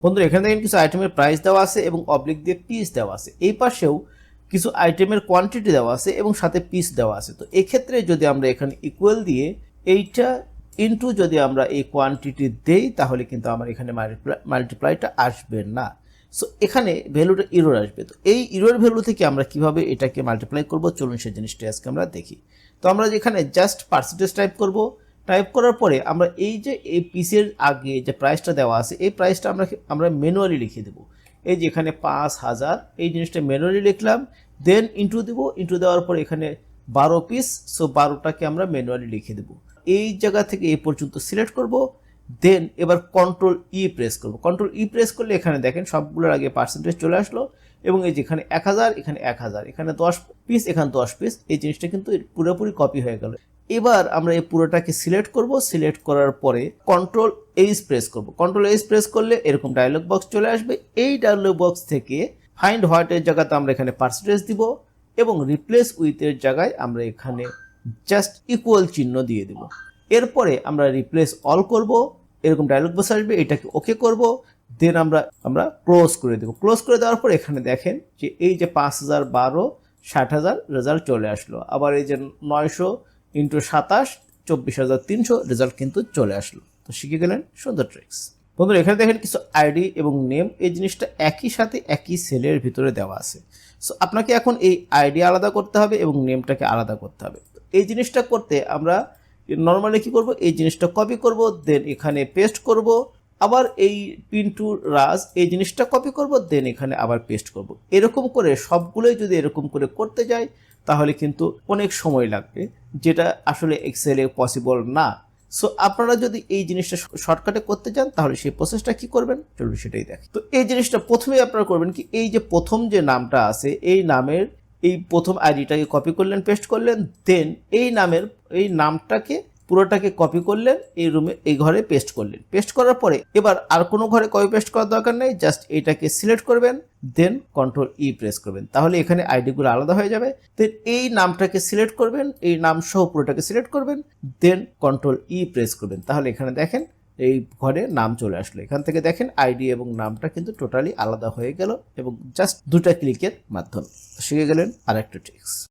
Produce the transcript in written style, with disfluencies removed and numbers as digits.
বন্ধুরা এখানে দেখেন কিছু আইটেমের প্রাইস দেওয়া আছে এবং অবলিক দিয়ে পিস দেওয়া আছে। এই পাশেও কিছু আইটেমের কোয়ান্টিটি দেওয়া আছে এবং সাথে পিস দেওয়া আছে। তো এক্ষেত্রে যদি আমরা এখানে ইকুয়াল দিয়ে এইটা ইনটু যদি আমরা এই কোয়ান্টিটি দেই তাহলে কিন্তু আমার এখানে মাল্টিপ্লাইটা আসবে না। সো এখানে ভ্যালুটা ইরোর আসবে। তো এই ইরোর ভ্যালু থেকে আমরা কিভাবে এটাকে মাল্টিপ্লাই করব, চলুন সেই জিনিসটা আজকে আমরা দেখি। তো আমরা যেখানে জাস্ট পার্সেন্টেজ টাইপ করব, টাইপ করার পরে আমরা এই যে এই পিসের আগে যে প্রাইসটা দেওয়া আছে এই প্রাইসটা আমরা ম্যানুয়ালি লিখে দেব। এই যে এখানে 5000 এই জিনিসটা ম্যানুয়ালি লিখলাম, দেন ইন্টু দেব, ইন্টু দেওয়ার পর এখানে 12 পিস, সো 12টাকে আমরা ম্যানুয়ালি লিখে দেব। এই জায়গা থেকে এই পর্যন্ত সিলেক্ট করব, দেন এবার কন্ট্রোল ই প্রেস করব। কন্ট্রোল ই প্রেস করলে এখানে দেখেন সবগুলোর আগে পার্সেন্টেজ চলে আসলো এবং এই যে এখানে 1000, এখানে 1000, এখানে 10 পিস, এখানে 10 পিস, এই জিনিসটা কিন্তু পুরোপুরি কপি হয়ে গেল। এবার আমরা এই পুরোটাকে সিলেক্ট করব, সিলেক্ট করার পরে কন্ট্রোল এইচ প্রেস করব। কন্ট্রোল এইচ প্রেস করলে এরকম ডায়লগ বক্স চলে আসবে। এই ডায়লগ বক্স থেকে ফাইন্ড হোয়াটের জায়গাতে আমরা এখানে পার্সেন্টেজ দিব এবং রিপ্লেস উইথের জায়গায় আমরা এখানে জাস্ট ইকুয়াল চিহ্ন দিয়ে দেব। এরপরে আমরা রিপ্লেস অল করব, এরকম ডায়লগ বক্স আসবে, এটাকে ওকে করব, দেন আমরা ক্লোজ করে দেব। ক্লোজ করে দেওয়ার পর এখানে দেখেন যে এই যে 5012 60,000 রেজাল্ট চলে আসলো। আবার এই যে 900 ইন্টু 27 24,300 রেজাল্ট কিন্তু চলে আসলো। তো শিখে গেলেন সুন্দর ট্রিক্স। বন্ধুরা এখানে দেখেন কিছু আইডি এবং নেম, এই জিনিসটা একই সাথে একই সেলের ভিতরে দেওয়া আছে। সো আপনাকে এখন এই আইডি আলাদা করতে হবে এবং নেমটাকে আলাদা করতে হবে। এই জিনিসটা করতে আমরা নর্মালি কি করব, এই জিনিসটা কপি করব, দেন এখানে পেস্ট করব, আবার এই পিন্টু রাজ এই জিনিসটা কপি করব, দেন এখানে আবার পেস্ট করব। এরকম করে সবগুলোই যদি এরকম করে করতে যাই তাহলে কিন্তু অনেক সময় লাগবে, যেটা আসলে এক্সেলে পসিবল না। সো আপনারা যদি এই জিনিসটা শর্টকাটে করতে চান তাহলে সেই প্রসেসটা কি করবেন চলুন সেটাই দেখি। তো এই জিনিসটা প্রথমেই আপনারা করবেন কি, এই যে প্রথম যে নামটা আছে এই নামের এই প্রথম আইডিটাকে কপি করলেন, পেস্ট করলেন, দেন এই নামটাকে পুরোটাকে কপি করলেন, এই রুমে এই ঘরে পেস্ট করলেন। পেস্ট করার পরে এবার আর কোনো ঘরে কপি পেস্ট করার দরকার নেই, জাস্ট এইটাকে সিলেক্ট করবেন, দেন কন্ট্রোল ই প্রেস করবেন, তাহলে এখানে আইডিগুলো আলাদা হয়ে যাবে। দেন এই নামটাকে সিলেক্ট করবেন, এই নাম সহ পুরোটাকে সিলেক্ট করবেন, দেন কন্ট্রোল ই প্রেস করবেন, তাহলে এখানে দেখেন এই ঘরে নাম চলে আসলো। এখান থেকে দেখেন আইডি এবং নামটা কিন্তু টোটালি আলাদা হয়ে গেল এবং জাস্ট দুটা ক্লিকের মাধ্যমে। শিখে গেলেন আরেকটা ট্রিক্স।